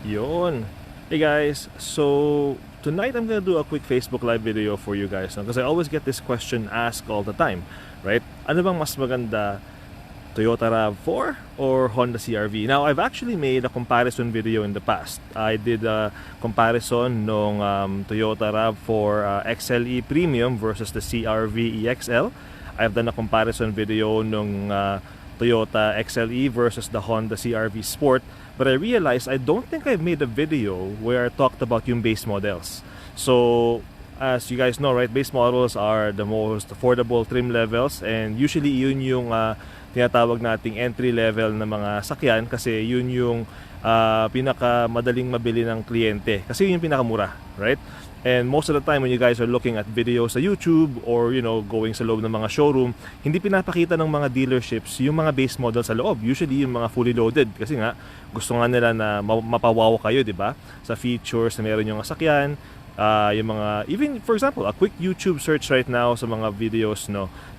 Yun. Hey guys, so tonight I'm gonna do a quick Facebook Live video for you guys because I always get this question asked all the time, right? Ano bang mas maganda, Toyota RAV4 or Honda CRV? Now, I've actually made a comparison video in the past. I did a comparison nung Toyota RAV4 XLE Premium versus the CRV EXL. I've done a comparison video nung Toyota XLE versus the Honda CRV Sport. But I realized I don't think I've made a video where I talked about yung base models. So, as you guys know, right, base models are the most affordable trim levels, and usually yun yung tinatawag nating entry level na mga sakyan kasi yun yung pinaka madaling mabili ng kliyente kasi yun yung pinakamura, right? And most of the time when you guys are looking at videos sa YouTube or going sa loob ng mga showroom, hindi pinapakita ng mga dealerships yung mga base model sa loob. Usually yung mga fully loaded kasi nga gusto nga nila na mapawaw kayo, di ba? Sa features na meron yung sasakyan, yung mga, even for example, a quick YouTube search right now sa mga videos,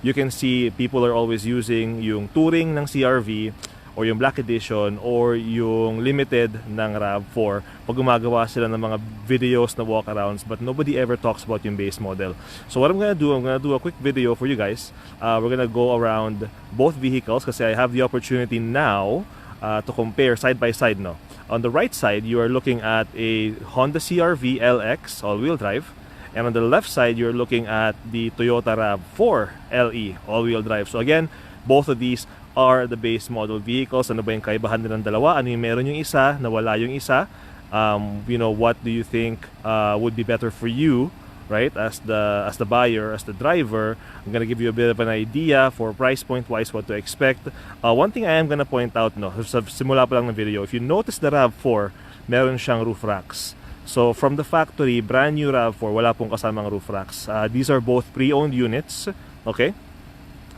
you can see people are always using yung touring ng CRV or yung Black Edition or yung limited ng RAV4 pag gumagawa sila ng mga videos na walkarounds, but nobody ever talks about yung base model. So what I'm gonna do a quick video for you guys. We're gonna go around both vehicles kasi I have the opportunity now to compare side by side. On the right side, you are looking at a Honda CRV LX all-wheel drive, and on the left side, you're looking at the Toyota RAV4 LE all-wheel drive. So again, both of these are the base model vehicles. Ano ba yung kaibahan nilang dalawa? Ano yung meron yung isa, nawala yung isa? What do you think would be better for you, right? As the buyer, as the driver, I'm gonna give you a bit of an idea for price point wise what to expect. One thing I am gonna point out, sa simula pa lang ng video, if you notice the RAV4, meron siyang roof racks. So from the factory, brand new RAV4, wala pong kasamang roof racks. These are both pre-owned units, okay?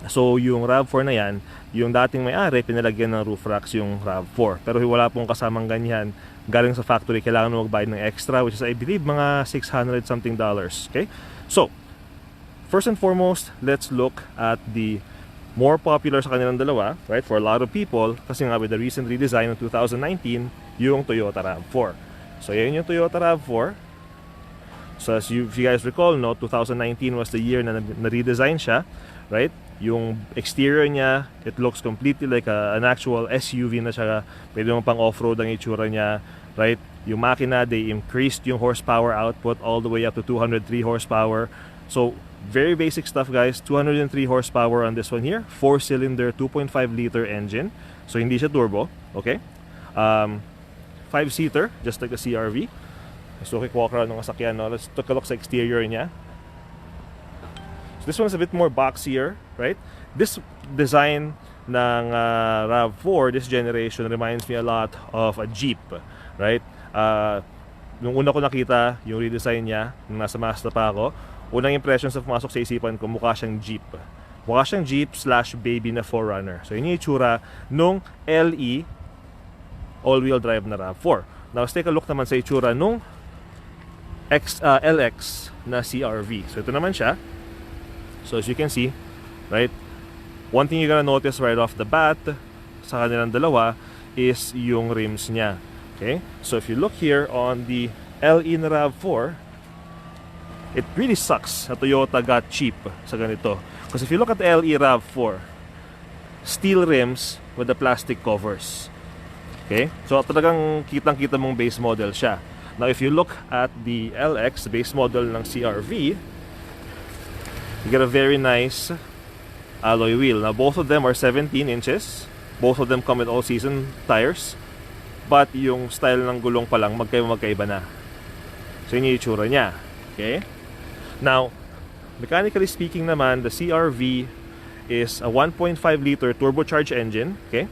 So yung RAV4 na yan, yung dating may-ari, pinalagyan ng roof racks yung RAV4. Pero wala pong kasamang ganyan. Galing sa factory, kailangan mo magbayad ng extra, which is I believe mga $600 something. Okay? So, first and foremost, let's look at the more popular sa kanilang dalawa, right? For a lot of people, kasi nga with the recent redesign of 2019, yung Toyota RAV4. So, yan yung Toyota RAV4. So, if you guys recall, 2019 was the year na na-redesign siya, right? Yung exterior niya, it looks completely like an actual SUV na siya. Pwede mo pang off-road ang itsura niya, right? Yung makina, they increased yung horsepower output all the way up to 203 horsepower. So, very basic stuff, guys. 203 horsepower on this one here. 4-cylinder, 2.5-liter engine. So, hindi siya turbo, okay? 5-seater, just like a CRV. So, quick walk around ng sasakyan, Let's take a look sa exterior niya. So this one's a bit more boxier, right? This design ng RAV4, this generation, reminds me a lot of a Jeep, right? Nung una ko nakita yung redesign niya, nung nasa Mazda pa ako, unang impressions na pumasok sa isipan ko, mukha siyang Jeep. Mukha siyang Jeep / baby na 4Runner. So yun yung itsura nung LE all-wheel drive na RAV4. Now let's take a look naman sa itsura nung LX na CRV. So ito naman siya. So as you can see, right, one thing you're gonna notice right off the bat sa kanilang dalawa is yung rims niya. Okay? So if you look here on the LE na RAV4, it really sucks that Toyota got cheap sa ganito. Because if you look at the LE RAV4, steel rims with the plastic covers. Okay? So talagang kitang-kita mong base model siya. Now if you look at the LX, base model ng CRV, you get a very nice alloy wheel. Now both of them are 17 inches. Both of them come with all-season tires. But yung style ng gulong pa lang magkaiba na. So yun yung itsura niya. Okay? Now, mechanically speaking naman, the CRV is a 1.5-liter turbocharged engine. Okay?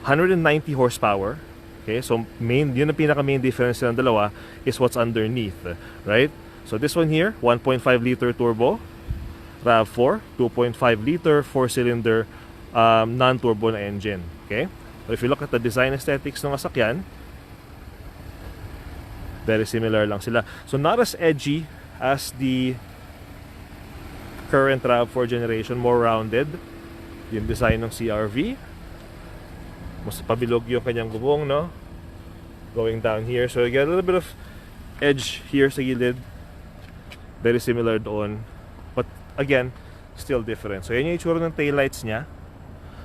190 horsepower. Okay? So yun ang pinaka-main difference ng dalawa is what's underneath. Right? So this one here, 1.5-liter turbo. RAV4, 2.5-liter, 4-cylinder, non-turbo na engine. Okay? So if you look at the design aesthetics ng sasakyan, very similar lang sila. So not as edgy as the current RAV4 generation, more rounded yung design ng CRV. Mas pabilog yung kanyang gubong, going down here. So you get a little bit of edge here sa gilid. Very similar doon. But again, still different. So yan yung itsura ng taillights niya.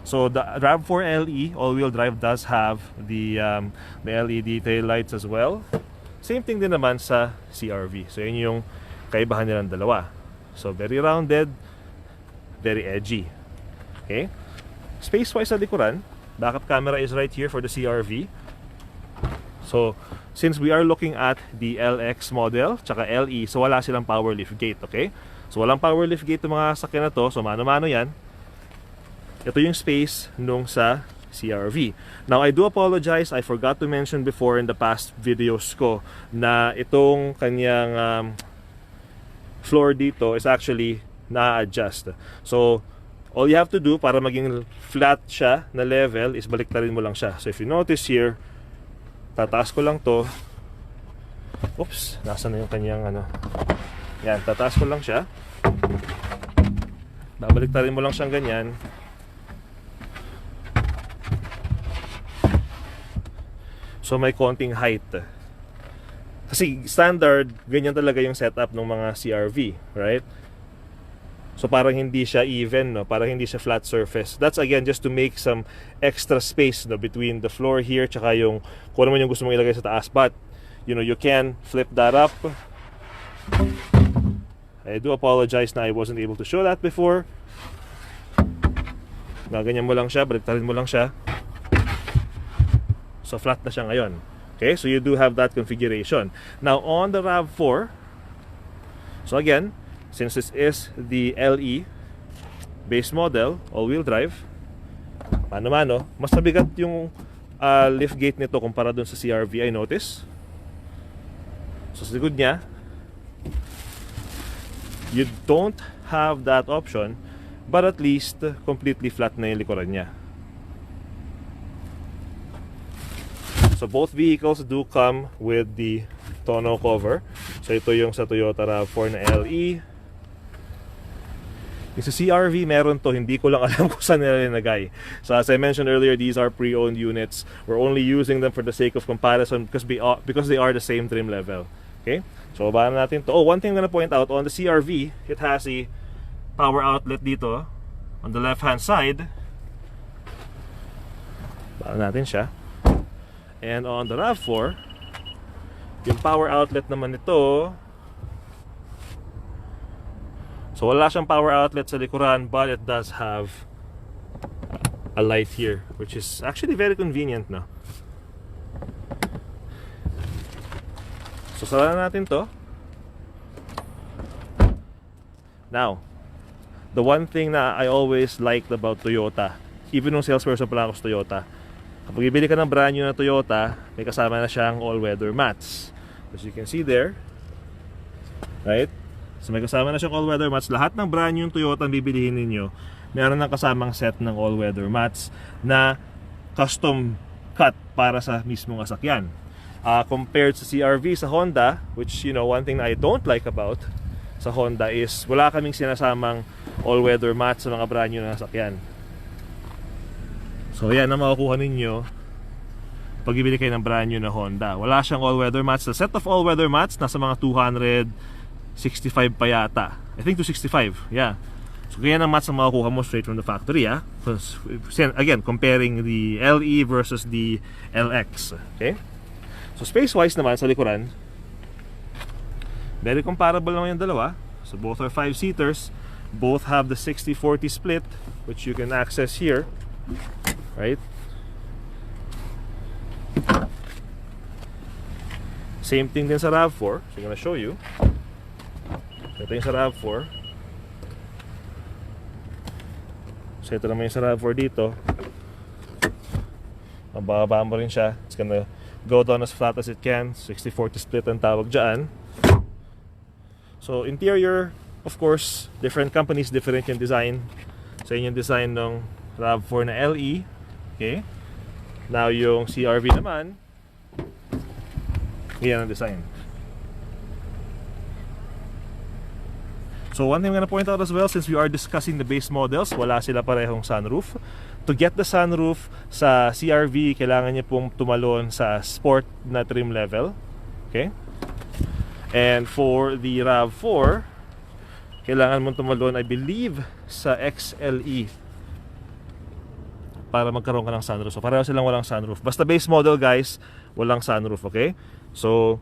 So the Rav4 LE all-wheel drive does have the LED taillights as well. Same thing din naman sa CRV. So yan yung kaibahan nilang dalawa. So very rounded, very edgy. Okay? Space-wise sa likuran, backup camera is right here for the CRV. So since we are looking at the LX model tsaka LE, so wala silang power lift gate, okay? So walang power lift gate yung mga sakyan na to, so mano-mano yan. Ito yung space nung sa CRV. Now I do apologize, I forgot to mention before in the past videos ko na itong kanyang floor dito is actually na-adjust. So all you have to do para maging flat siya na level is baliktarin mo lang siya. So if you notice here, tataas ko lang to. Oops, nasa na yung kanyang ano. Yan, tataas ko lang siya. Babaliktarin mo lang siyang ganyan. So may konting height. Kasi standard, ganyan talaga yung setup ng mga CRV, right? So parang hindi siya even, no? Parang hindi siya flat surface. That's again just to make some extra space, no, between the floor here tsaka yung kung ano man yung gusto mong ilagay sa taas. But you know, you can flip that up. I do apologize na I wasn't able to show that before. Gaganyan mo lang siya, baliktarin mo lang siya. So flat na siya ngayon. Okay, so you do have that configuration. Now on the Rav4, so again, since this is the LE base model, all-wheel drive, mano-mano, mas mabigat yung lift gate nito kumpara dun sa CRV, I notice. So sa likod niya, you don't have that option, but at least completely flat na yung likuran niya. So both vehicles do come with the tonneau cover. So ito yung sa Toyota RAV4 na LE. Yung sa CRV meron to, hindi ko lang alam kung saan nila linagay. So as I mentioned earlier, these are pre-owned units. We're only using them for the sake of comparison because they are the same trim level. Okay? So baba natin to. Oh, one thing I'm gonna point out, on the CRV, it has a power outlet dito on the left hand side. Baba natin siya. And on the RAV4, yung power outlet naman nito, so wala siyang power outlet sa likuran, but it does have a light here, which is actually very convenient, no? So sara natin to. Now, the one thing na I always liked about Toyota, even nung salesperson pala ako sa Toyota, kapag ibili ka ng brand new na Toyota, may kasama na siyang all-weather mats. As you can see there, right? So may kasama na siyang all-weather mats. Lahat ng brand new Toyota ang bibilihin ninyo, meron ng kasamang set ng all-weather mats na custom cut para sa mismong sasakyan. Compared sa CRV, sa Honda, which, you know, one thing na I don't like about sa Honda is wala kaming sinasamang all-weather mats sa mga brand new na sasakyan. So yan ang makukuha ninyo pag ibili kayo ng brand new na Honda. Wala siyang all-weather mats. The set of all-weather mats nasa mga 265 pa yata. I think 265, yeah. So ganyan ang mats ang makukuha mo straight from the factory, ah. Again, comparing the LE versus the LX. Okay? So space-wise naman sa likuran, very comparable lang yung dalawa. So both are 5-seaters. Both have the 60-40 split, which you can access here. Right? Same thing din sa RAV4. So I'm gonna show you. Ito yung sa RAV4. So ito naman yung sa RAV4 dito. Mababa mo rin siya. It's gonna go down as flat as it can. 60-40 split ang tawag dyan. So interior, of course, different companies, different yung design. So yun yung design ng RAV4 na LE. Okay. Now yung CRV naman, yan ang design. So one thing I'm gonna point out as well, since we are discussing the base models, wala sila parehong sunroof. To get the sunroof sa CRV, kailangan niya pong tumalon sa sport na trim level. Okay? And for the RAV4, kailangan mong tumalon, I believe, sa XLE para magkaroon ka ng sunroof. So pareho silang walang sunroof. Basta base model, guys, walang sunroof, okay? So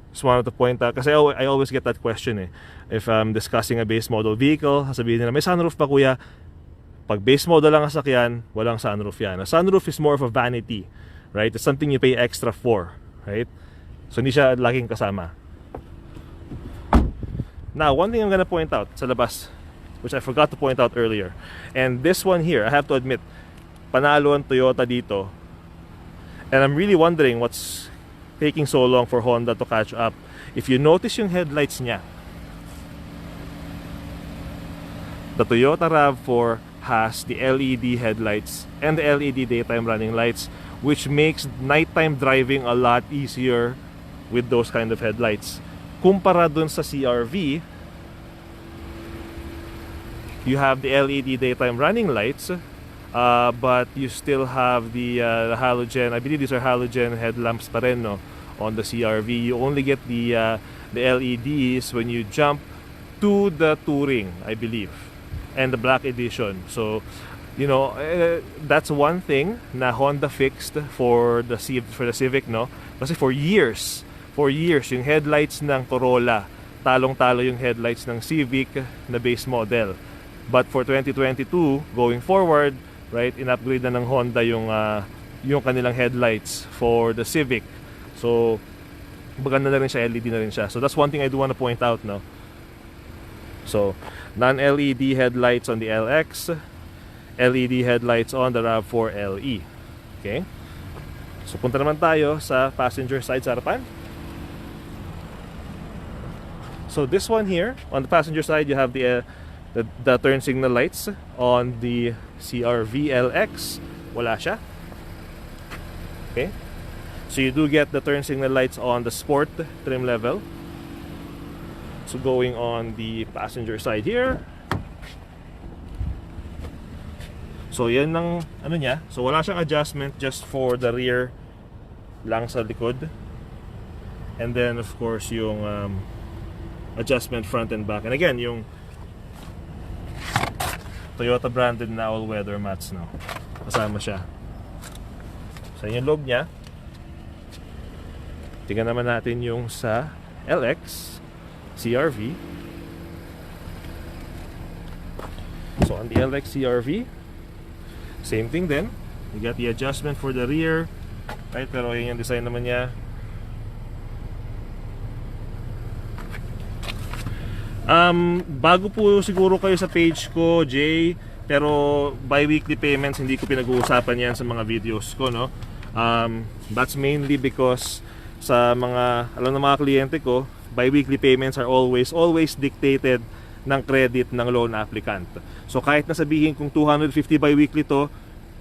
just wanted to point out, kasi I always get that question if I'm discussing a base model vehicle, sabihin nila, may sunroof pa kuya? Pag base model lang ang sasakyan, walang sunroof yan. A sunroof is more of a vanity, right? It's something you pay extra for, right? So hindi siya laging kasama. Now, one thing I'm gonna point out sa labas, which I forgot to point out earlier, and this one here, I have to admit, panalo ang Toyota dito, and I'm really wondering what's taking so long for Honda to catch up. If you notice yung headlights niya, the Toyota RAV4 has the LED headlights and the LED daytime running lights, which makes nighttime driving a lot easier with those kind of headlights. Kumpara dun sa CRV, you have the LED daytime running lights, but you still have the halogen. I believe these are halogen headlamps pa rin, no, on the CRV. You only get the LEDs when you jump to the Touring, I believe, and the Black Edition. So, you know, that's one thing na Honda fixed for the Civic, no? Kasi for years, yung headlights ng Corolla, talong-talo yung headlights ng Civic na base model. But for 2022, going forward, right, in-upgrade na ng Honda yung kanilang headlights for the Civic. So, maganda na rin siya, LED na rin siya. So that's one thing I do want to point out, no? So, non-LED headlights on the LX, LED headlights on the RAV4 LE. Okay? So, punta naman tayo sa passenger side sa harapan. So, this one here, on the passenger side, you have the turn signal lights. On the CRV LX, wala siya. Okay? So you do get the turn signal lights on the sport trim level. So going on the passenger side here, so yan ng ano niya. So wala siyang adjustment, just for the rear lang sa likod. And then of course yung adjustment front and back. And again, yung Toyota branded na all-weather mats, no, kasama siya. So yung loob niya. Tingnan naman natin yung sa LX CRV. So on the LX CRV, same thing din. You got the adjustment for the rear, right? Pero yun yung design naman niya. Bago po siguro kayo sa page ko, Jay, pero bi-weekly payments hindi ko pinag-uusapan yan sa mga videos ko, no? That's mainly because sa mga, alam ng mga kliyente ko, bi-weekly payments are always dictated ng credit ng loan applicant. So kahit nasabihin kung 250 bi-weekly to,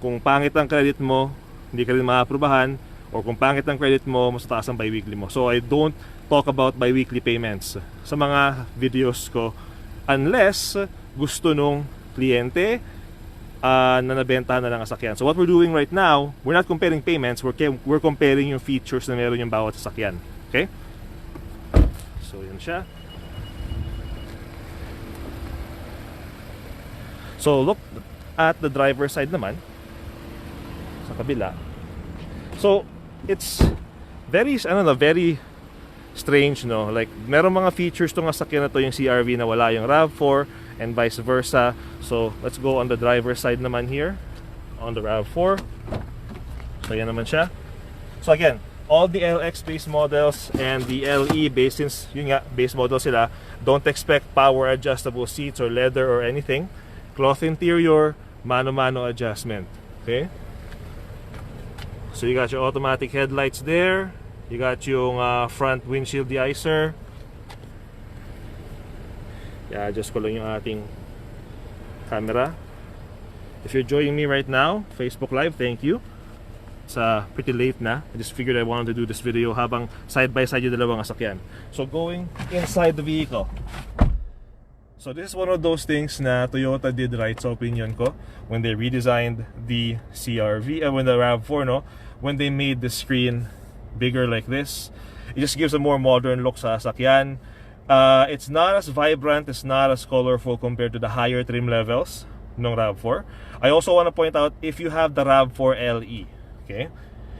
kung pangit ang credit mo, hindi ka rin maaprubahan, or kung pangit ang credit mo, mas taas ang bi-weekly mo. So I don't talk about bi-weekly payments sa mga videos ko unless gusto nung kliyente na nabentahan na lang ang sasakyan. So what we're doing right now, we're not comparing payments, we're comparing yung features na meron yung bawat sasakyan. Okay? So yun siya. So look at the driver's side naman sa kabila. So it's very, very strange, no? Like, meron mga features tong sasakyan na to, yung CRV, na wala yung RAV4 and vice versa. So let's go on the driver's side naman here on the RAV4. So yan naman siya. So again, all the LX base models and the LE base, since yun nga, base model sila, don't expect power adjustable seats or leather or anything. Cloth interior, mano-mano adjustment. Okay? So you got your automatic headlights there. You got yung front windshield deicer. Yeah, adjust ko lang yung ating camera. If you're joining me right now, Facebook Live, thank you. It's pretty late na. I just figured I wanted to do this video habang side by side yung dalawang sasakyan. So going inside the vehicle. So this is one of those things na Toyota did right sa opinion ko when they redesigned the CRV, when the RAV4, no? When they made the screen bigger like this. It just gives a more modern look sa sasakyan. It's not as vibrant, it's not as colorful compared to the higher trim levels ng RAV4. I also want to point out, if you have the RAV4 LE, okay?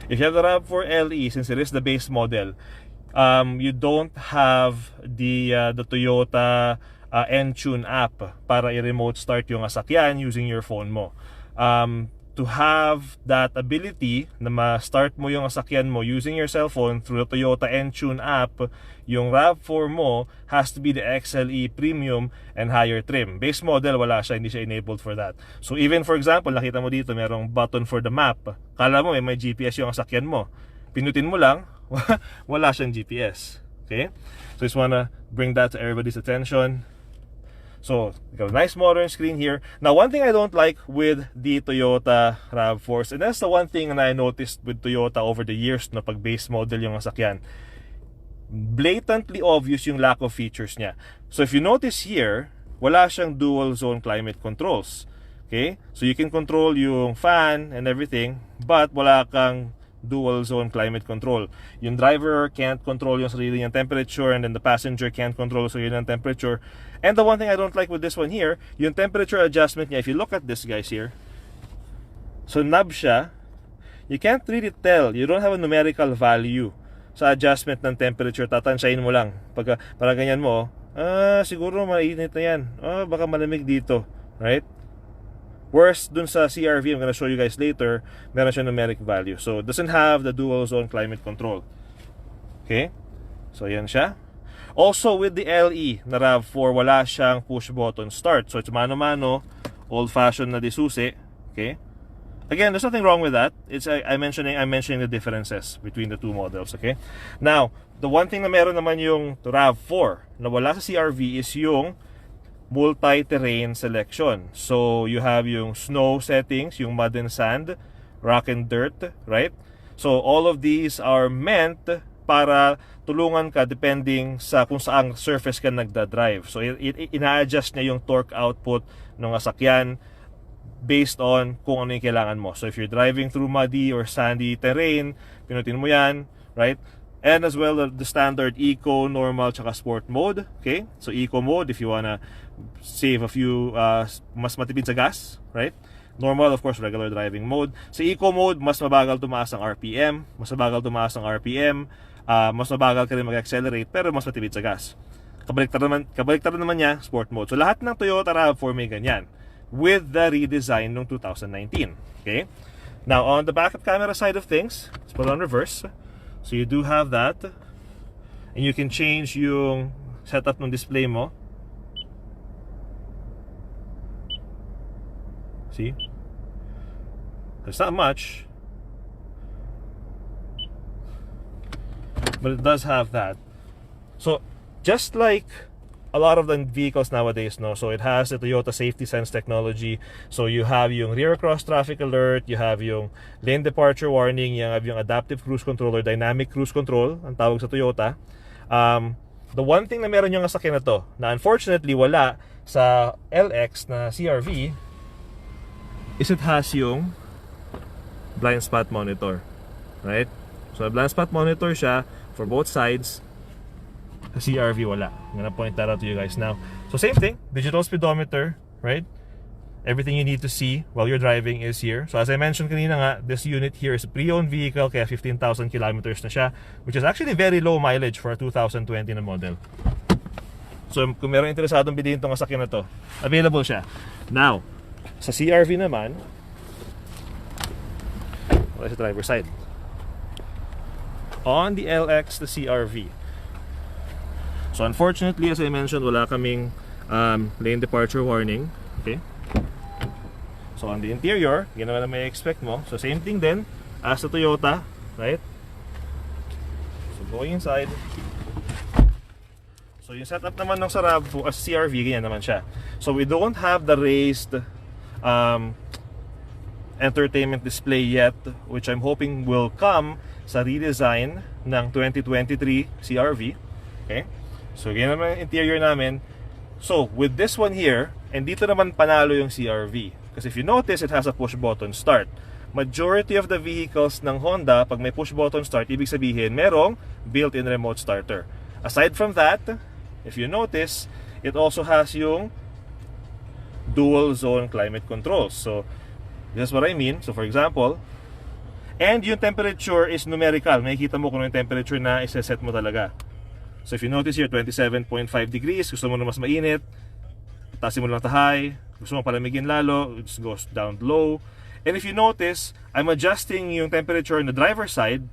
If you have the RAV4 LE, since it is the base model, you don't have the Toyota N-Tune app para i-remote start yung sasakyan using your phone mo. To have that ability na ma-start mo yung sasakyan mo using your cell phone through the Toyota N-Tune app, yung RAV4 mo has to be the XLE Premium and higher trim. Base model, wala siya, hindi siya enabled for that. So even for example, nakita mo dito merong button for the map. Kala mo may GPS yung sasakyan mo. Pinutin mo lang, wala siyang GPS. Okay? So I just wanna bring that to everybody's attention. So, you got a nice modern screen here. Now, one thing I don't like with the Toyota RAV4s, and that's the one thing that I noticed with Toyota over the years na pag base model yung sasakyan, blatantly obvious yung lack of features niya. So, if you notice here, wala siyang dual zone climate controls. Okay? So, you can control yung fan and everything, but wala kang dual zone climate control. Yung driver can't control yung sarili niyang temperature, and then the passenger can't control yung sarili niyang temperature. And the one thing I don't like with this one here, yung temperature adjustment niya, if you look at this guys here, so knob siya, you can't really tell, you don't have a numerical value sa adjustment ng temperature. Tatansyahin mo lang pag para ganyan mo, siguro mainit na yan, baka malamig dito, right? Whereas dun sa CRV, I'm gonna show you guys later, meron siya numeric value. So, it doesn't have the dual zone climate control. Okay? So, yan siya. Also, with the LE na RAV4, wala siyang push button start. So, it's mano-mano, old-fashioned na disusi. Okay? Again, there's nothing wrong with that. It's I'm mentioning the differences between the two models. Okay? Now, the one thing na meron naman yung RAV4 na wala sa CRV is yung multi-terrain selection. So, you have yung snow settings, yung mud and sand, rock and dirt, right? So, all of these are meant para tulungan ka depending sa kung saang surface ka nagda-drive. So, ina-adjust niya yung torque output ng sasakyan based on kung ano yung kailangan mo. So, if you're driving through muddy or sandy terrain, pinutin mo yan, right? And as well, the standard Eco, Normal, tsaka Sport mode. Okay? So, Eco mode, if you wanna save a few, mas matipid sa gas, right? Normal, of course, regular driving mode. Sa Eco mode, mas mabagal tumaas ang RPM. Mas mabagal tumaas ang RPM. Mas mabagal ka rin mag-accelerate, pero mas matipid sa gas. Kabaliktad naman niya, Sport mode. So, lahat ng Toyota RAV4 may ganyan with the redesign ng 2019. Okay? Now, on the backup camera side of things, let's put it on reverse. So you do have that, and you can change yung setup ng display mo. See? There's not much, but it does have that. So just like a lot of the vehicles nowadays, no, so it has the Toyota Safety Sense technology. So you have yung rear cross traffic alert, you have yung lane departure warning, you have yung adaptive cruise control or dynamic cruise control, ang tawag sa Toyota. The one thing na meron yung sasakyan na to, na unfortunately wala sa LX na CRV, is it has yung blind spot monitor, right? So blind spot monitor siya for both sides. Sa CRV wala. I'm gonna point that out to you guys now. So same thing, digital speedometer, right? Everything you need to see while you're driving is here. So as I mentioned kanina nga, this unit here is a pre-owned vehicle, kaya 15,000 kilometers na siya, which is actually very low mileage for a 2020 na model. So kung meron interesadong bilhin itong sasakyan na to, available siya. Now, sa CRV naman, wala sa driver side. On the LX, the CRV, so unfortunately, as I mentioned, wala kaming lane departure warning. Okay. So on the interior, yun naman na may expect mo. So same thing din as the Toyota, right? So going inside. So yung setup naman ng sa RAV4 as CRV, ganyan naman siya. So we don't have the raised entertainment display yet, which I'm hoping will come sa redesign ng 2023 CRV. Okay? So ganyan naman yung interior namin. So, with this one here, and dito naman panalo yung CRV. Because if you notice, it has a push button start. Majority of the vehicles ng Honda, pag may push button start, ibig sabihin merong built-in remote starter. Aside from that, if you notice, it also has yung dual zone climate controls. So, this is what I mean. So, for example, and yung temperature is numerical. Makikita mo kung yung temperature na isa-set mo talaga. So, if you notice here, 27.5 degrees. Gusto mo na mas mainit, taasin mo lang to high. Gusto mo palamigin lalo, it just goes down low. And if you notice, I'm adjusting yung temperature on the driver's side.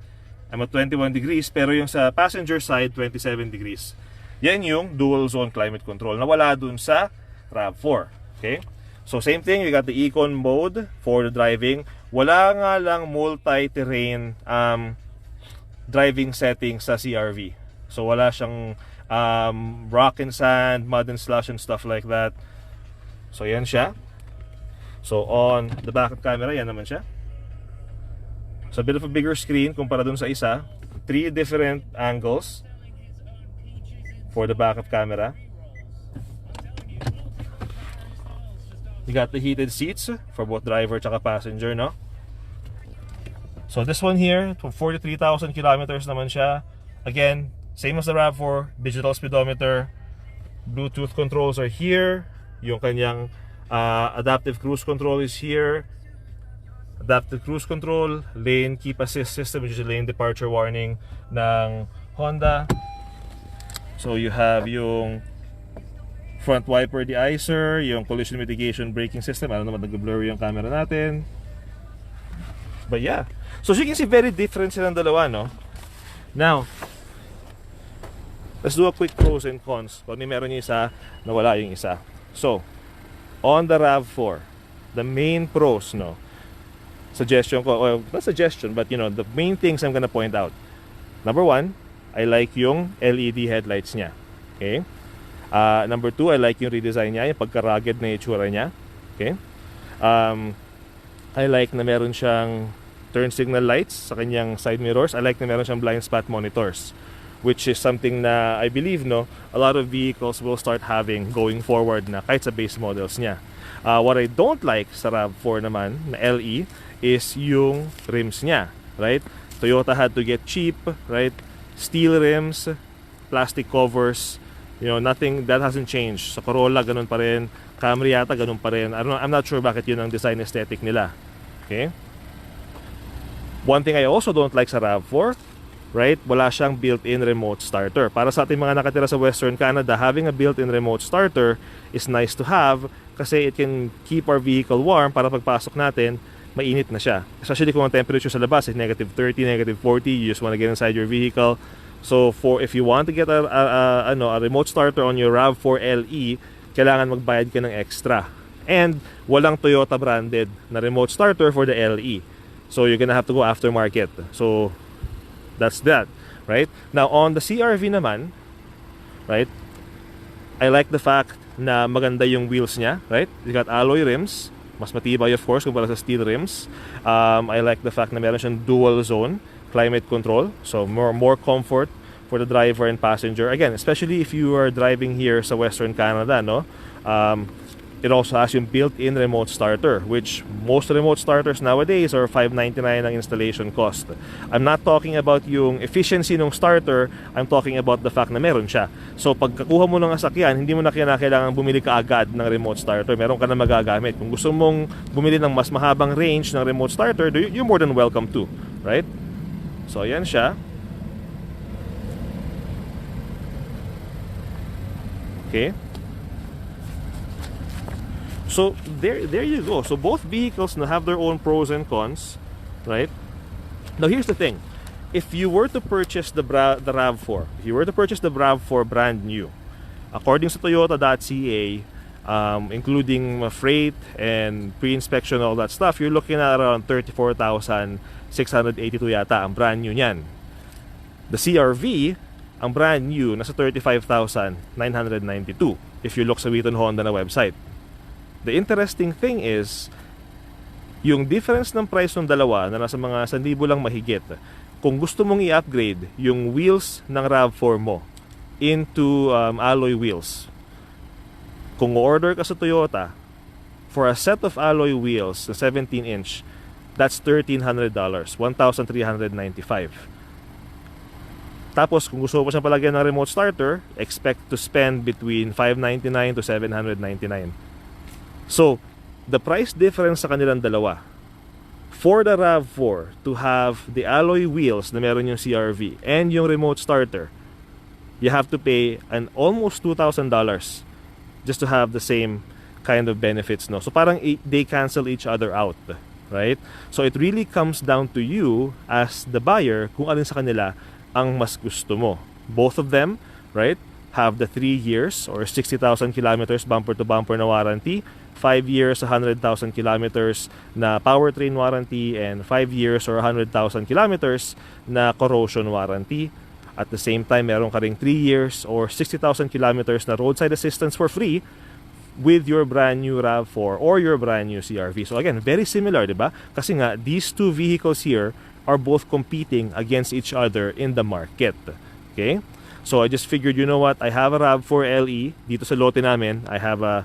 I'm at 21 degrees, pero yung sa passenger side, 27 degrees. Yan yung dual zone climate control na wala dun sa RAV4. Okay? So same thing, we got the Econ mode for the driving. Wala nga lang multi-terrain driving settings sa CRV. So wala siyang rock and sand, mud and slush and stuff like that. So yan siya. So on the backup camera, yan naman siya. So a bit of a bigger screen kumpara dun sa isa. 3 different angles for the backup camera. You got the heated seats for both driver and passenger, no? So this one here, 43,000 kilometers naman siya. Again, same as the RAV4, digital speedometer. Bluetooth controls are here. Yung kanyang adaptive cruise control is here. Adaptive cruise control, lane keep assist system, which is lane departure warning ng Honda. So you have yung front wiper de-icer, yung collision mitigation braking system. Ano naman, nag-blur yung camera natin. But yeah, so as you can see, very different silang dalawa, no? Now, let's do a quick pros and cons. Kung meron yung isa, nawala yung isa. So, on the RAV4, the main pros, no? Suggestion ko, well, not suggestion, but you know, the main things I'm gonna point out. Number 1, I like yung LED headlights niya. Okay? Number 2, I like yung redesign niya, yung pagka-rugged na itsura niya. Okay? I like na meron siyang turn signal lights sa kanyang side mirrors. I like na meron siyang blind spot monitors, which is something na I believe, no, a lot of vehicles will start having going forward na kahit sa base models niya. What I don't like sa RAV4 naman na LE is yung rims niya, right? Toyota had to get cheap, right? Steel rims, plastic covers, you know, nothing that hasn't changed. Sa Corolla ganun pa rin, Camry yata ganun pa rin. I don't know, I'm not sure bakit yun ang design aesthetic nila. Okay? One thing I also don't like sa RAV4, right? Wala siyang built-in remote starter. Para sa ating mga nakatira sa Western Canada, having a built-in remote starter is nice to have kasi it can keep our vehicle warm para pagpasok natin, mainit na siya. Especially kung ang temperature sa labas is -30, -40, you just want to get inside your vehicle. So if you want to get a remote starter on your RAV4 LE, kailangan magbayad ka ng extra. And walang Toyota branded na remote starter for the LE. So you're gonna have to go aftermarket. So that's that, right? Now on the CRV naman, right? I like the fact na maganda yung wheels niya, right? You got alloy rims, mas matibay of course kumpara sa steel rims. I like the fact na meron siyang dual zone climate control, so more comfort for the driver and passenger. Again, especially if you are driving here sa Western Canada, no? It also has yung built-in remote starter, which most remote starters nowadays are $599 ang installation cost. I'm not talking about yung efficiency ng starter, I'm talking about the fact na meron siya. So pagkakuha mo ng sasakyan, hindi mo na kailangan bumili ka agad ng remote starter, meron ka na magagamit. Kung gusto mong bumili ng mas mahabang range ng remote starter, you're more than welcome to, right? So ayan siya. Okay. So there you go. So both vehicles now have their own pros and cons, right? Now here's the thing: if you were to purchase the RAV4, if you were to purchase the RAV4 brand new, according to Toyota.ca, including freight and pre-inspection, all that stuff, you're looking at around 34,682 yata ang brand new niyan. The CRV, ang brand new, nasa 35,992 if you look sa Wheaton Honda na website. The interesting thing is, yung difference ng price ng dalawa na nasa mga 1,000 lang mahigit, kung gusto mong i-upgrade yung wheels ng RAV4 mo into alloy wheels, Kung order ka sa Toyota for a set of alloy wheels na 17-inch, that's $1,300, $1,395. Tapos kung gusto mo pa siyang palagyan ng remote starter, expect to spend between $599 to $799. So, the price difference sa kanilang dalawa, for the Rav4 to have the alloy wheels na meron yung CRV and yung remote starter, you have to pay an almost $2,000 just to have the same kind of benefits, no? So parang they cancel each other out, right? So it really comes down to you as the buyer kung alin sa kanila ang mas gusto mo. Both of them, right, have the 3 years or 60,000 kilometers bumper to bumper na warranty, 5 years, 100,000 kilometers na powertrain warranty, and 5 years or 100,000 kilometers na corrosion warranty. At the same time, meron ka ring 3 years or 60,000 kilometers na roadside assistance for free with your brand new Rav4 or your brand new CRV. So again, very similar, di ba? Kasi nga, these two vehicles here are both competing against each other in the market. Okay? So I just figured, you know what? I have a Rav4 LE dito sa lote namin. I have a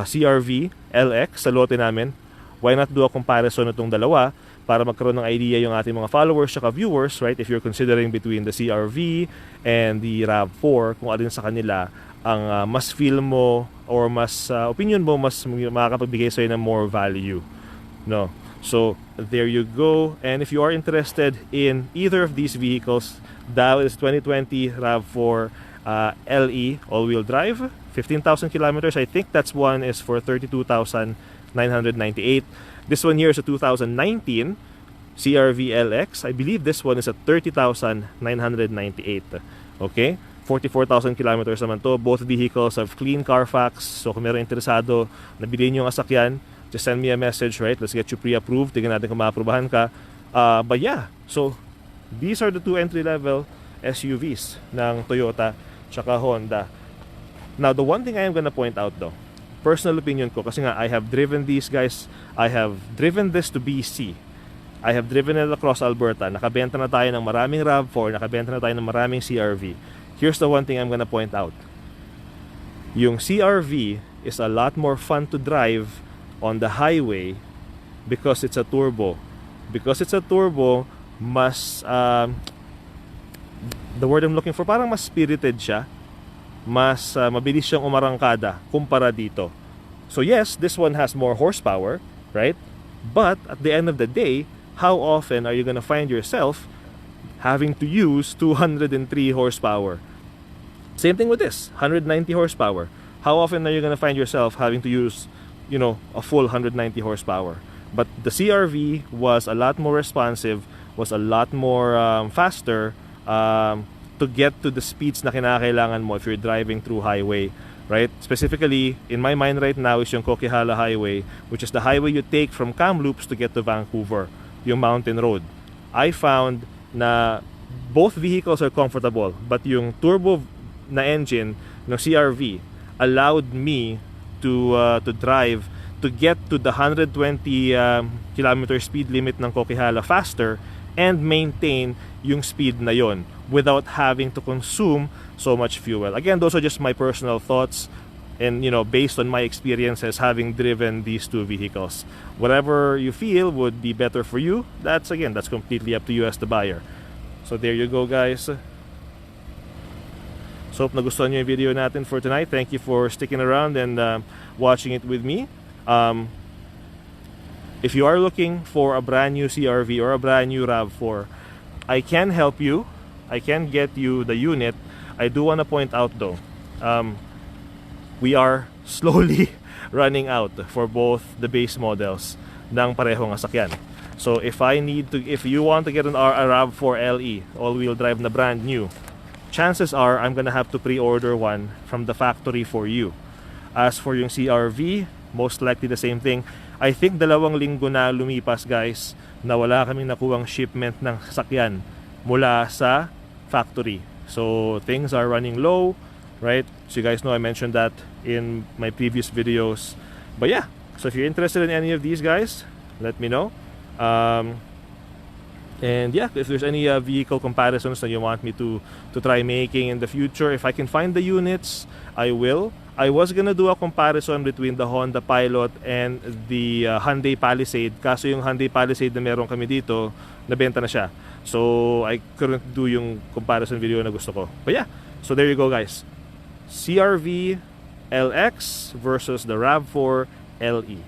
CRV LX sa lote namin. Why not do a comparison itong dalawa para magkaroon ng idea yung ating mga followers at viewers, right? If you're considering between the CRV and the Rav4, kung alin sa kanila ang mas feel mo or mas opinion mo, mas makakapagbigay sa'yo ng more value, no? So there you go. And if you are interested in either of these vehicles, that is 2020 Rav4 LE all-wheel drive, 15,000 kilometers. I think that's one is for 32,998. This one here is a 2019 CRV LX. I believe this one is at 30,998. Okay? 44,000 kilometers naman to. Both vehicles have clean Carfax. So kung meron interesado na bilhin yung asakyan, just send me a message, right? Let's get you pre-approved. Tingnan natin kung maaprubahan ka. But yeah, so these are the two entry-level SUVs ng Toyota tsaka Honda. Now, the one thing I am gonna point out though, personal opinion ko, kasi nga I have driven these guys. I have driven this to BC. I have driven it across Alberta. Nakabenta na tayo ng maraming Rav4, nakabenta na tayo ng maraming CRV. Here's the one thing I'm gonna point out. Yung CRV is a lot more fun to drive on the highway because it's a turbo. Because it's a turbo, mas the word I'm looking for, parang mas spirited siya. Mas mabilis siyang umarangkada kumpara dito. So yes, this one has more horsepower, right? But at the end of the day, how often are you gonna find yourself having to use 203 horsepower? Same thing with this, 190 horsepower. How often are you gonna find yourself having to use, you know, a full 190 horsepower? But the CRV was a lot more responsive, was a lot more faster, to get to the speeds na kinakailangan mo if you're driving through highway, right? Specifically, in my mind right now is yung Coquihalla Highway, which is the highway you take from Kamloops to get to Vancouver, yung mountain road. I found na both vehicles are comfortable, but yung turbo na engine ng CRV allowed me to drive, to get to the 120 kilometer speed limit ng Coquihalla faster and maintain yung speed na yon without having to consume so much fuel. Again, those are just my personal thoughts and, you know, based on my experiences having driven these two vehicles. Whatever you feel would be better for you, that's completely up to you as the buyer. So there you go, guys. So hope nagustuhan nyo yung video natin for tonight. Thank you for sticking around and watching it with me. If you are looking for a brand new CRV or a brand new Rav4, I can help you. I can get you the unit. I do want to point out though, we are slowly running out for both the base models ng parehong sasakyan. So if you want to get a Rav4 LE all-wheel drive na brand new, chances are I'm gonna have to pre-order one from the factory for you. As for yung CRV, most likely the same thing. I think 2 linggo na lumipas, guys, na wala kaming nakuwang shipment ng sasakyan mula sa factory. So things are running low, right? So you guys know I mentioned that in my previous videos. But yeah, so if you're interested in any of these guys, let me know. And yeah, if there's any vehicle comparisons that you want me to try making in the future, if I can find the units, I will. I was gonna do a comparison between the Honda Pilot and the Hyundai Palisade. Kaso yung Hyundai Palisade na meron kami dito, nabenta na siya. So I couldn't do yung comparison video na gusto ko. But yeah, so there you go guys. CRV LX versus the RAV4 LE.